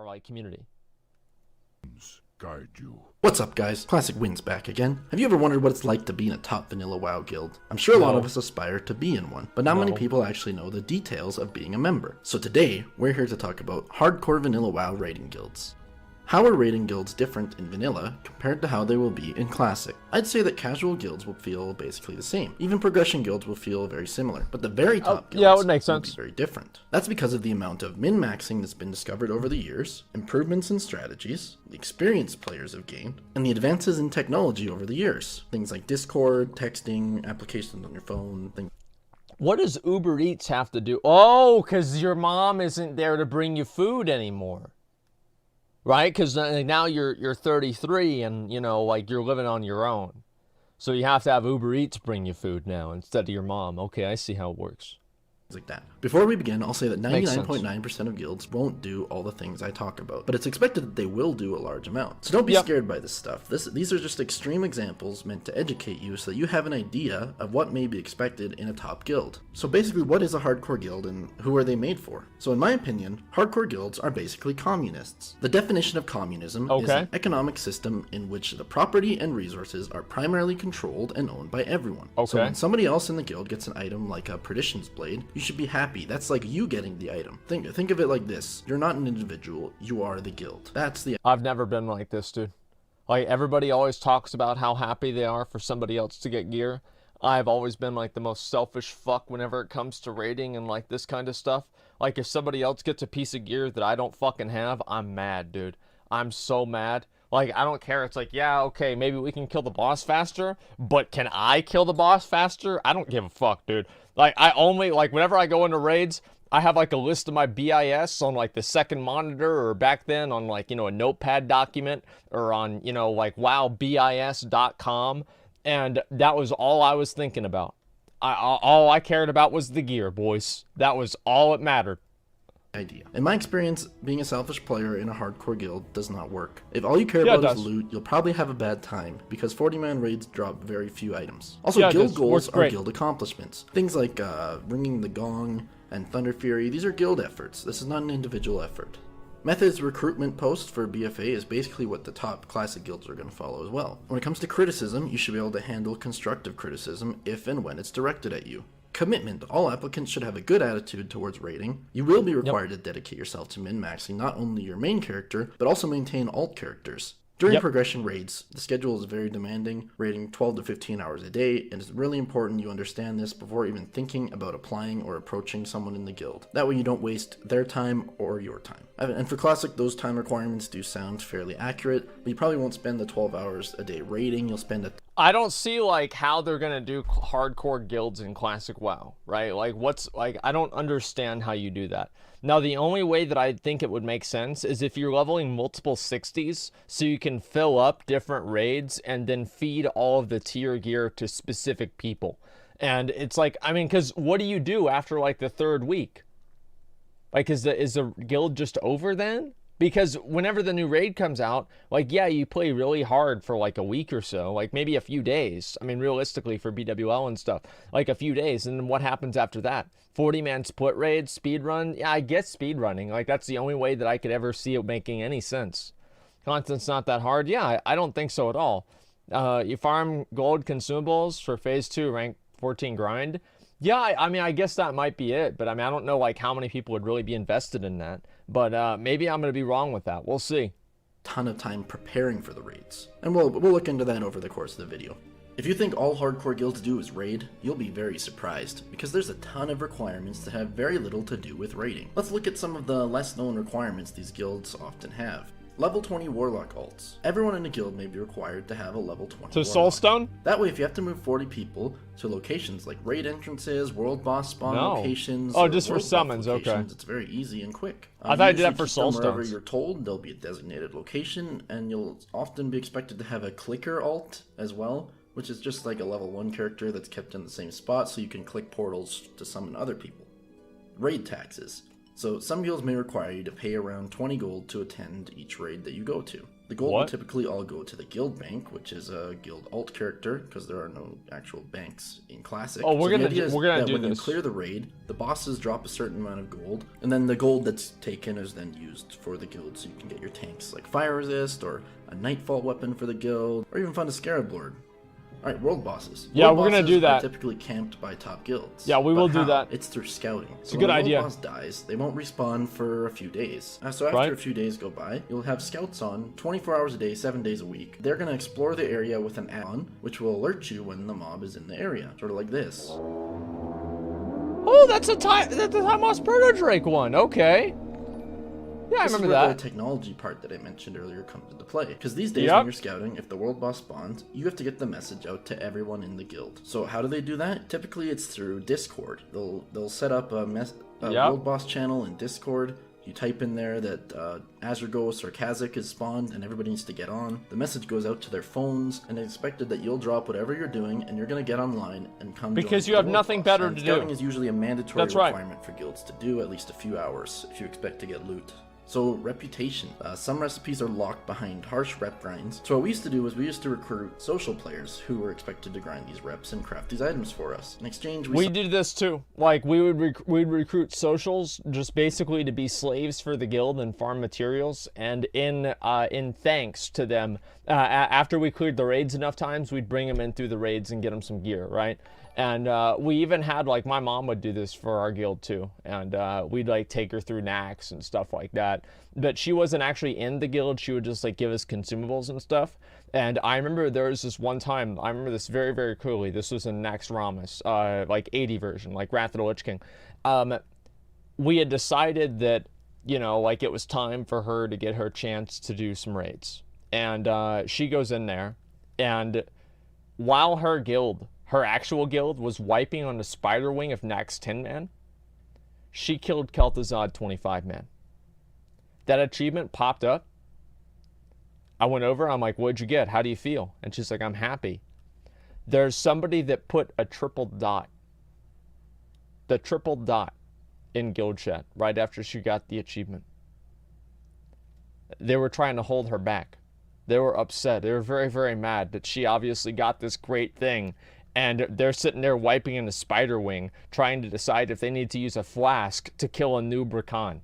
our like community. Guide you. What's up, guys? Classic Wins back again. Have you ever wondered what it's like to be in a top vanilla WoW guild? I'm sure a lot of us aspire to be in one, but not many people actually know the details of being a member. So today, we're here to talk about hardcore vanilla WoW raiding guilds. How are raiding guilds different in vanilla compared to how they will be in classic? I'd say that casual guilds will feel basically the same. Even progression guilds will feel very similar, but the very top guilds it would make sense. will be very different. That's because of the amount of min-maxing that's been discovered over the years, improvements in strategies, the experience players have gained, and the advances in technology over the years. Things like Discord, texting, applications on your phone, things. What does Uber Eats have to do? Oh, because your mom isn't there to bring you food anymore. Right? Because now you're 33 and, you know, like you're living on your own. So you have to have Uber Eats bring you food now instead of your mom. Okay, I see how it works. Like that. Before we begin, I'll say that 99.9% of guilds won't do all the things I talk about, but it's expected that they will do a large amount. So don't be scared by this stuff. These are just extreme examples meant to educate you so that you have an idea of what may be expected in a top guild. So basically, what is a hardcore guild and who are they made for? So in my opinion, hardcore guilds are basically communists. The definition of communism is an economic system in which the property and resources are primarily controlled and owned by everyone. So when somebody else in the guild gets an item like a Perdition's Blade, you should be happy. That's like you getting the item. Think of it like this. You're not an individual. You are the guild. That's the... I've never been like this, dude. Like, everybody always talks about how happy they are for somebody else to get gear. I've always been like the most selfish fuck whenever it comes to raiding and like this kind of stuff. Like, if somebody else gets a piece of gear that I don't fucking have, I'm mad, dude. I'm so mad. Like, I don't care. It's like, yeah, okay, maybe we can kill the boss faster, but can I kill the boss faster? I don't give a fuck, dude. Like, I only, like, whenever I go into raids, I have, like, a list of my BIS on, like, the second monitor, or back then on, like, you know, a notepad document, or on, you know, like, wowbis.com, and that was all I was thinking about. All I cared about was the gear, boys. That was all it mattered. Idea. In my experience, being a selfish player in a hardcore guild does not work. If all you care about is loot, you'll probably have a bad time, because 40-man raids drop very few items. Also, guild goals are guild accomplishments. Things like ringing the gong and Thunder Fury, these are guild efforts. This is not an individual effort. Method's recruitment post for BFA is basically what the top classic guilds are going to follow as well. When it comes to criticism, you should be able to handle constructive criticism if and when it's directed at you. Commitment. All applicants should have a good attitude towards raiding. You will be required to dedicate yourself to min-maxing not only your main character, but also maintain alt characters. During progression raids, the schedule is very demanding, raiding 12 to 15 hours a day, and it's really important you understand this before even thinking about applying or approaching someone in the guild. That way you don't waste their time or your time. And for Classic, those time requirements do sound fairly accurate, but you probably won't spend the 12 hours a day raiding. You'll spend I don't see, like, how they're gonna do hardcore guilds in Classic WoW, right? Like, I don't understand how you do that. Now, the only way that I think it would make sense is if you're leveling multiple 60s, so you can fill up different raids and then feed all of the tier gear to specific people. And it's like, I mean, because what do you do after, like, the third week? Like, is the guild just over then? Because whenever the new raid comes out, like, yeah, you play really hard for, like, a week or so, like, maybe a few days. I mean, realistically, for BWL and stuff, like, a few days. And then what happens after that? 40-man split raid, speed run? Yeah, I guess speed running. Like, that's the only way that I could ever see it making any sense. Content's not that hard? Yeah, I don't think so at all. You farm gold consumables for Phase 2, rank 14 grind. Yeah, I mean, I guess that might be it. But, I mean, I don't know, like, how many people would really be invested in that. But maybe I'm going to be wrong with that. We'll see. Ton of time preparing for the raids. And we'll look into that over the course of the video. If you think all hardcore guilds do is raid, you'll be very surprised, because there's a ton of requirements that have very little to do with raiding. Let's look at some of the less known requirements these guilds often have. Level 20 Warlock alts. Everyone in a guild may be required to have a level 20 To Soulstone? That way, if you have to move 40 people to locations like raid entrances, world boss spawn locations... Oh, just for summons, okay. It's very easy and quick. I thought I did that for Soulstones. Wherever you're told, there'll be a designated location, and you'll often be expected to have a clicker alt as well, which is just like a level 1 character that's kept in the same spot, so you can click portals to summon other people. Raid taxes. So some guilds may require you to pay around 20 gold to attend each raid that you go to. The gold will typically all go to the guild bank, which is a guild alt character, because there are no actual banks in Classic. Oh, we're gonna do this. When you clear the raid, the bosses drop a certain amount of gold, and then the gold that's taken is then used for the guild, so you can get your tanks like Fire Resist, or a Nightfall weapon for the guild, or even find a Scarab Lord. Alright, world bosses. Yeah, World we're gonna do that. Are typically camped by top guilds. Yeah, we will do that. It's through scouting. It's a good idea. When a world boss dies, they won't respawn for a few days. So after a few days go by, you'll have scouts on 24 hours a day, 7 days a week. They're gonna explore the area with an add-on, which will alert you when the mob is in the area. Sort of like this. Oh, that's the Timos Proto-Drake one. Okay. Yeah, I remember that. The technology part that I mentioned earlier comes into play. Because these days when you're scouting, if the world boss spawns, you have to get the message out to everyone in the guild. So how do they do that? Typically it's through Discord. They'll set up a world boss channel in Discord. You type in there that Azurgos or Kazakh is spawned and everybody needs to get on. The message goes out to their phones, and it's expected that you'll drop whatever you're doing and you're going to get online and come because you have nothing better to do. Scouting is usually a mandatory requirement for guilds to do at least a few hours if you expect to get loot. So, reputation. Some recipes are locked behind harsh rep grinds. So what we used to do was we used to recruit social players who were expected to grind these reps and craft these items for us. In exchange, we did this too. Like, we'd recruit socials just basically to be slaves for the guild and farm materials. And in thanks to them, after we cleared the raids enough times, we'd bring them in through the raids and get them some gear, right? And we even had, like, my mom would do this for our guild too, and we'd like take her through Nax and stuff like that. But she wasn't actually in the guild. She would just like give us consumables and stuff. And I remember there was this one time, I remember this very, very clearly. This was in Nax Ramus, like 80 version, like Wrath of the Lich King. We had decided that, you know, like it was time for her to get her chance to do some raids. And she goes in there, and while her actual guild was wiping on the spider wing of Nax 10 man, she killed Kel'Thuzad 25 man. That achievement popped up. I went over, I'm like, what'd you get? How do you feel? And she's like, I'm happy. There's somebody that put a triple dot. The triple dot in guild chat right after she got the achievement. They were trying to hold her back. They were upset. They were very, very mad that she obviously got this great thing. And they're sitting there wiping in a spider wing, trying to decide if they need to use a flask to kill a new Brakan.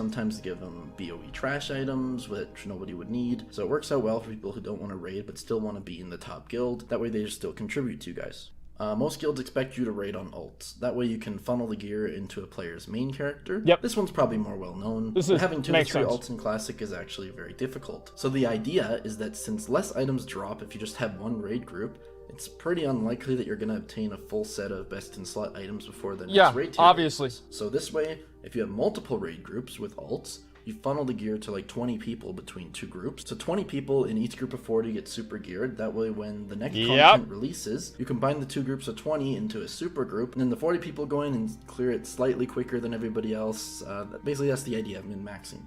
Sometimes give them BOE trash items, which nobody would need. So it works out well for people who don't want to raid, but still want to be in the top guild. That way they just still contribute to you guys. Most guilds expect you to raid on ults. That way you can funnel the gear into a player's main character. Yep. This one's probably more well known. Having 2 or 3 ults in Classic is actually very difficult. So the idea is that since less items drop if you just have one raid group, it's pretty unlikely that you're going to obtain a full set of best in slot items before the next raid tier. Obviously. So this way, if you have multiple raid groups with ults, you funnel the gear to like 20 people between 2 groups. So 20 people in each group of 40 get super geared. That way when the next content releases, you combine the 2 groups of 20 into a super group, and then the 40 people go in and clear it slightly quicker than everybody else. Basically, that's the idea of min-maxing.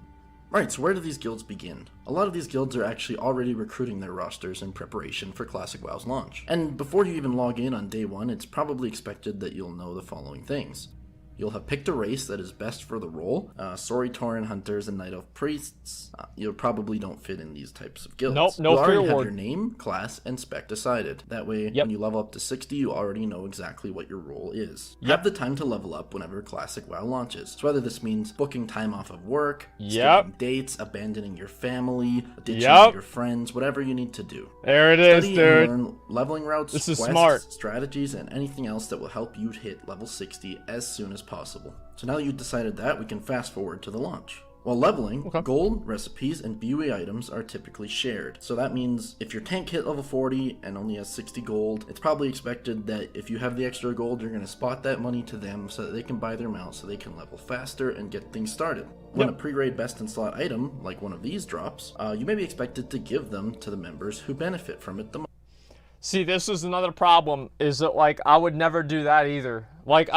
Alright, so where do these guilds begin? A lot of these guilds are actually already recruiting their rosters in preparation for Classic WoW's launch. And before you even log in on day 1, it's probably expected that you'll know the following things. You'll have picked a race that is best for the role. Sorry, Tauren Hunters and Night Elf Priests. You probably don't fit in these types of guilds. Nope, no you fear already have ward. your name, class, and spec decided. That way, when you level up to 60, you already know exactly what your role is. Have the time to level up whenever Classic WoW launches. So whether this means booking time off of work, skipping dates, abandoning your family, ditching your friends, whatever you need to do. There it is, Study dude. and learn leveling routes, this is quests, smart. strategies, and anything else that will help you hit level 60 as soon as possible. So now that you've decided that, we can fast forward to the launch. While leveling, gold, recipes, and BOE items are typically shared. So that means if your tank hit level 40 and only has 60 gold, it's probably expected that if you have the extra gold, you're going to spot that money to them so that they can buy their mount so they can level faster and get things started. When a pre-raid best in slot item, like one of these drops, you may be expected to give them to the members who benefit from it the most. See, this is another problem, is that, like, I would never do that either. Like,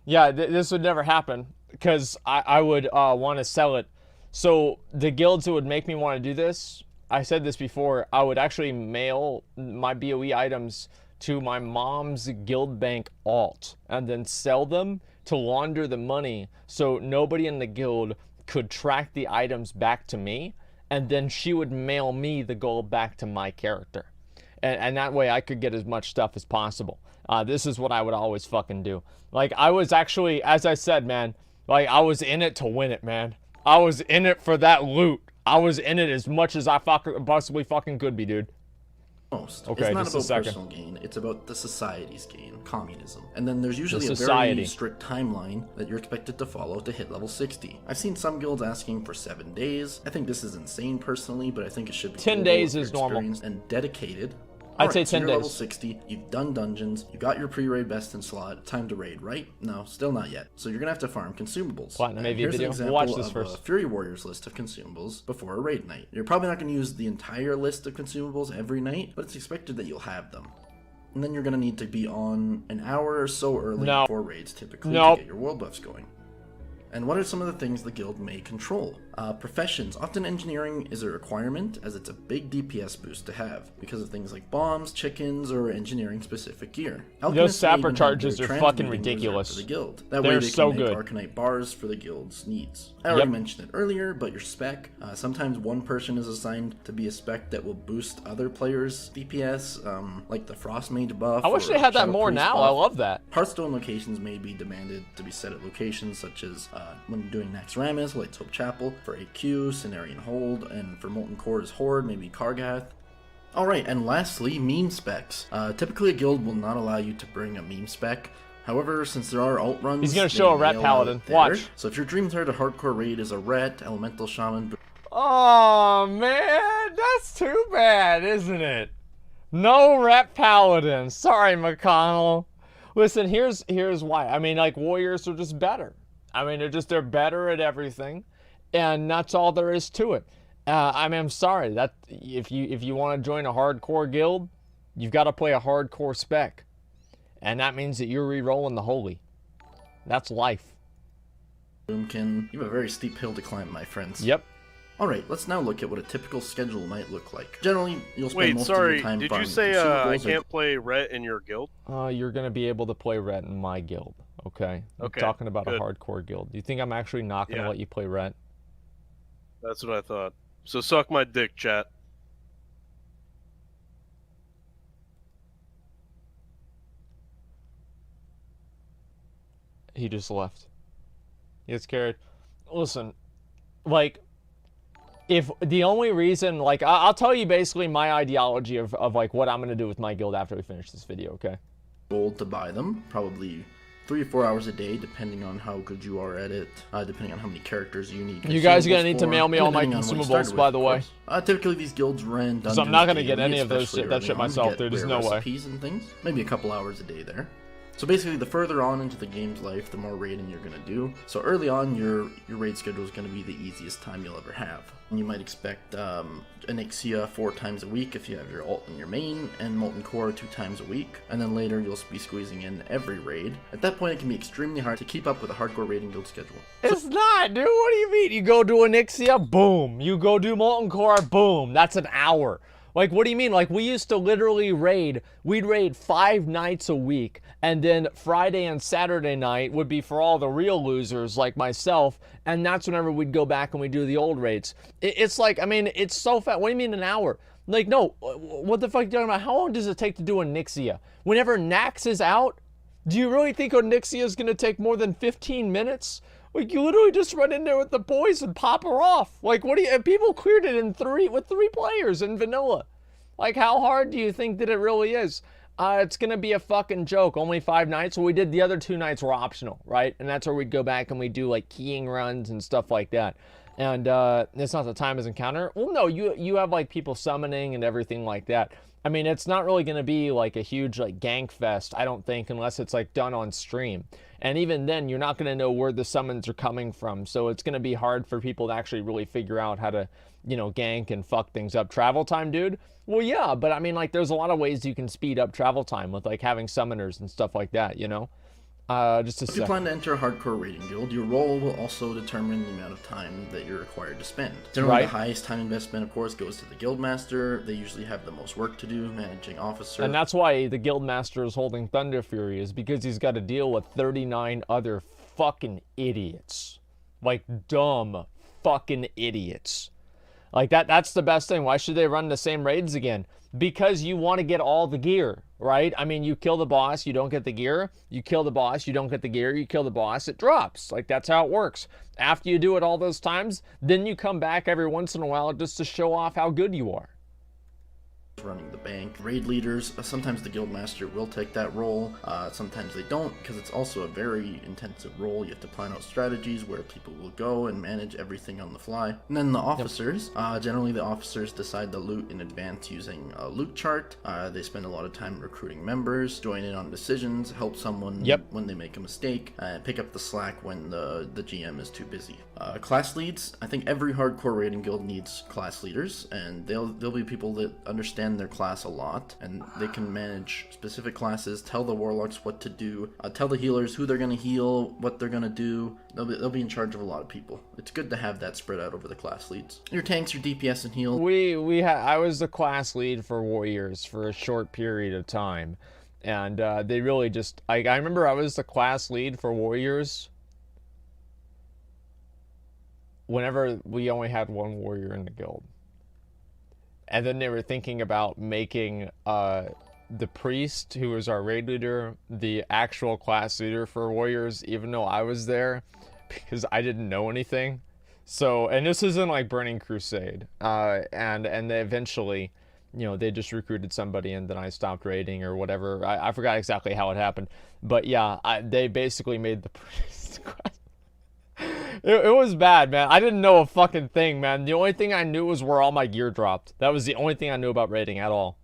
this would never happen, because I would want to sell it. So the guilds that would make me want to do this, I said this before, I would actually mail my BOE items to my mom's guild bank alt, and then sell them to launder the money so nobody in the guild could track the items back to me, and then she would mail me the gold back to my character. And that way I could get as much stuff as possible. This is what I would always fucking do. Like, I was actually, as I said, man, like, I was in it to win it, man. I was in it for that loot. I was in it as much as I possibly fucking could be, dude. Okay, it's not about personal gain, it's about the society's gain, communism. And then there's usually a very strict timeline that you're expected to follow to hit level 60. I've seen some guilds asking for 7 days. I think this is insane personally, but I think it should be 10 days is normal. And dedicated. I'd say 10 you're days. Level 60, you've done dungeons, you got your pre-raid best in slot, time to raid, right? No, still not yet. So you're gonna have to farm consumables. Platinum AV Here's video. An example Watch this of first. A Fury Warriors list of consumables before a raid night. You're probably not gonna use the entire list of consumables every night, but it's expected that you'll have them. And then you're gonna need to be on an hour or so early before raids typically to get your world buffs going. And what are some of the things the guild may control? Professions. Often engineering is a requirement, as it's a big DPS boost to have, because of things like bombs, chickens, or engineering-specific gear. Those sapper charges are fucking ridiculous. For the guild. That They're way they so can make good. Arcanite bars for the guild's needs. I already mentioned it earlier, but your spec. Sometimes one person is assigned to be a spec that will boost other players' DPS, like the Frost Mage buff. I wish they had that more now. I love that. Hearthstone locations may be demanded to be set at locations such as when doing Nax Ramis, Light's Hope Chapel, for AQ, Cenarian Hold, and for Molten Core's Horde, maybe Kargath. Alright, and lastly, meme specs. Typically a guild will not allow you to bring a meme spec. However, since there are alt runs, he's gonna show a Ret Paladin. Watch. So if your dream third hardcore raid is a Ret, Elemental Shaman... Oh man, that's too bad, isn't it? No Ret Paladin. Sorry, McConnell. Listen, here's why. I mean, like, warriors are just better. I mean, they're better at everything, and that's all there is to it. I mean, I'm sorry that if you want to join a hardcore guild, you've got to play a hardcore spec, and that means that you're re-rolling the holy. That's life. You have a very steep hill to climb, my friends. Yep. Alright, let's now look at what a typical schedule might look like. Generally, you'll spend most of your time farming. Did you say I can't play Ret in your guild? You're going to be able to play Ret in my guild, okay? I'm talking about a hardcore guild. Do you think I'm actually not going to let you play Ret? That's what I thought. So suck my dick, chat. He just left. He gets carried. Listen, like... If the only reason, like, I'll tell you basically my ideology of like what I'm going to do with my guild after we finish this video, okay? Gold to buy them, probably 3 or 4 hours a day, depending on how good you are at it, depending on how many characters you need. You guys are going to need to mail me all my consumables, by the way. Typically these guilds ran dungeons. So I'm not going to get any of those that shit myself, dude. There's no way. Recipes and things. Maybe a couple hours a day there. So basically, the further on into the game's life, the more raiding you're going to do. So early on, your raid schedule is going to be the easiest time you'll ever have. And you might expect Onyxia 4 times a week if you have your ult and your main, and Molten Core 2 times a week. And then later, you'll be squeezing in every raid. At that point, it can be extremely hard to keep up with a hardcore raiding guild schedule. It's not, dude. What do you mean? You go do Onyxia, boom. You go do Molten Core, boom. That's an hour. Like, what do you mean? Like, we used to literally raid. We'd raid 5 nights a week. And then Friday and Saturday night would be for all the real losers like myself. And that's whenever we'd go back and we'd do the old raids. It's like, I mean, it's so fast. What do you mean an hour? Like, no. What the fuck are you talking about? How long does it take to do Onyxia? Whenever Nax is out, do you really think Onyxia is going to take more than 15 minutes? Like, you literally just run in there with the boys and pop her off. Like, what do you... People cleared it with 3 players in vanilla. Like, how hard do you think that it really is? It's going to be a fucking joke. Only 5 nights. Well, we did the other 2 nights were optional, right? And that's where we'd go back and we'd do, like, keying runs and stuff like that. And it's not the time as encounter. Well, no, you have, like, people summoning and everything like that. I mean, it's not really going to be, like, a huge, like, gank fest, I don't think, unless it's, like, done on stream. And even then, you're not going to know where the summons are coming from. So it's going to be hard for people to actually really figure out how to, you know, gank and fuck things up. Travel time, dude? Well, yeah, but I mean, like, there's a lot of ways you can speed up travel time with, like, having summoners and stuff like that, you know? If you plan to enter a hardcore raiding guild, your role will also determine the amount of time that you're required to spend. Generally, the highest time investment, of course, goes to the guildmaster. They usually have the most work to do, managing officer. And that's why the guildmaster is holding Thunder Fury, is because he's got to deal with 39 other fucking idiots. Like, dumb fucking idiots. Like, that's the best thing. Why should they run the same raids again? Because you want to get all the gear, right? I mean, you kill the boss, you don't get the gear. You kill the boss, you don't get the gear. You kill the boss, it drops. Like, that's how it works. After you do it all those times, then you come back every once in a while just to show off how good you are. Running the bank. Raid leaders, sometimes the guild master will take that role, sometimes they don't, because it's also a very intensive role. You have to plan out strategies where people will go and manage everything on the fly. And then the officers, generally the officers decide the loot in advance using a loot chart. They spend a lot of time recruiting members, join in on decisions, help someone when they make a mistake, pick up the slack when the GM is too busy. Class leads, I think every hardcore raiding guild needs class leaders, and they'll be people that understand their class a lot, and they can manage specific classes, tell the warlocks what to do, tell the healers who they're going to heal, what they're going to do. They'll be in charge of a lot of people. It's good to have that spread out over the class leads. Your tanks, your DPS, and heal. I was the class lead for warriors for a short period of time, and they really just, I remember I was the class lead for warriors whenever we only had one warrior in the guild. And then they were thinking about making the priest, who was our raid leader, the actual class leader for warriors, even though I was there, because I didn't know anything. So, and this isn't like Burning Crusade. And they eventually, you know, they just recruited somebody and then I stopped raiding or whatever. I forgot exactly how it happened. But yeah, they basically made the priest class. It was bad, man. I didn't know a fucking thing, man. The only thing I knew was where all my gear dropped. That was the only thing I knew about raiding at all.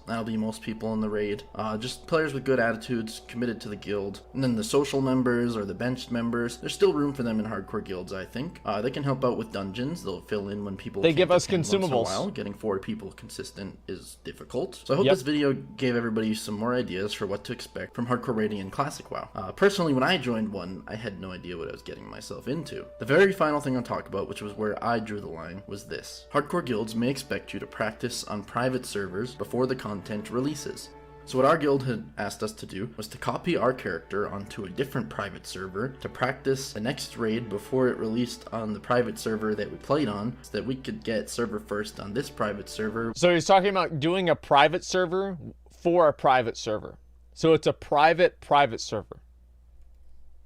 That'll be most people in the raid. Just players with good attitudes, committed to the guild. And then the social members or the benched members, there's still room for them in hardcore guilds, I think. They can help out with dungeons. They'll fill in when people They give us consumables. Once in a while. Getting 4 people consistent is difficult. So I hope this video gave everybody some more ideas for what to expect from hardcore raiding in Classic WoW. Personally, when I joined one, I had no idea what I was getting myself into. The very final thing I'll talk about, which was where I drew the line, was this. Hardcore guilds may expect you to practice on private servers before the content releases. So what our guild had asked us to do was to copy our character onto a different private server to practice the next raid before it released on the private server that we played on, so that we could get server first on this private server. So he's talking about doing a private server for a private server. So it's a private server.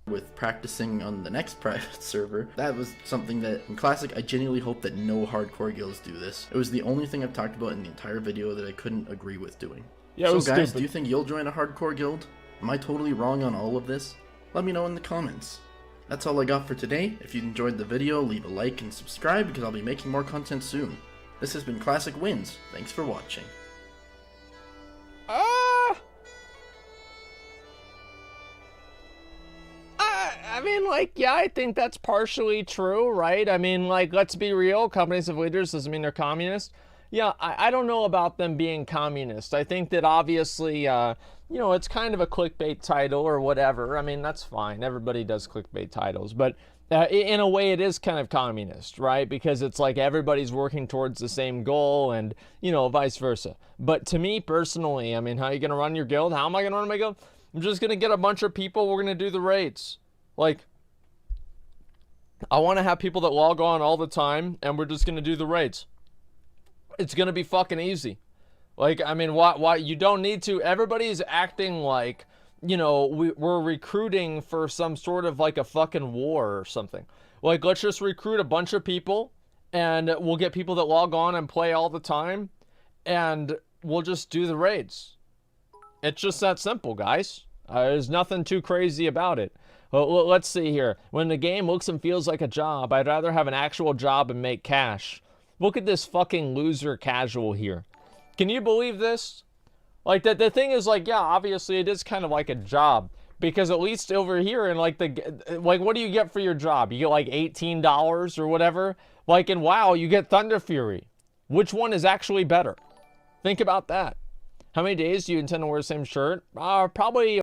With practicing on the next private server. That was something that in Classic I genuinely hope that no hardcore guilds do this. It was the only thing I've talked about in the entire video that I couldn't agree with doing. Yeah, so guys, stupid. Do you think you'll join a hardcore guild? Am I totally wrong on all of this? Let me know in the comments. That's all I got for today. If you enjoyed the video, leave a like and subscribe because I'll be making more content soon. This has been Classic Wins. Thanks for watching. I mean, like, yeah, I think that's partially true, right? I mean, like, let's be real. Companies of leaders doesn't mean they're communist. Yeah, I don't know about them being communist. I think that obviously, you know, it's kind of a clickbait title or whatever. I mean, that's fine. Everybody does clickbait titles. But in a way, it is kind of communist, right? Because it's like everybody's working towards the same goal and, you know, vice versa. But to me personally, I mean, how are you going to run your guild? How am I going to run my guild? I'm just going to get a bunch of people. We're going to do the raids. Like, I want to have people that log on all the time, and we're just going to do the raids. It's going to be fucking easy. Like, I mean, why you don't need to. Everybody's acting like, you know, we're recruiting for some sort of like a fucking war or something. Like, let's just recruit a bunch of people, and we'll get people that log on and play all the time, and we'll just do the raids. It's just that simple, guys. There's nothing too crazy about it. Well, let's see here. When the game looks and feels like a job, I'd rather have an actual job and make cash. Look at this fucking loser casual here. Can you believe this? Like, the thing is, like, yeah, obviously it is kind of like a job. Because at least over here, and like, what do you get for your job? You get like $18 or whatever? Like in WoW, you get Thunder Fury. Which one is actually better? Think about that. How many days do you intend to wear the same shirt? Probably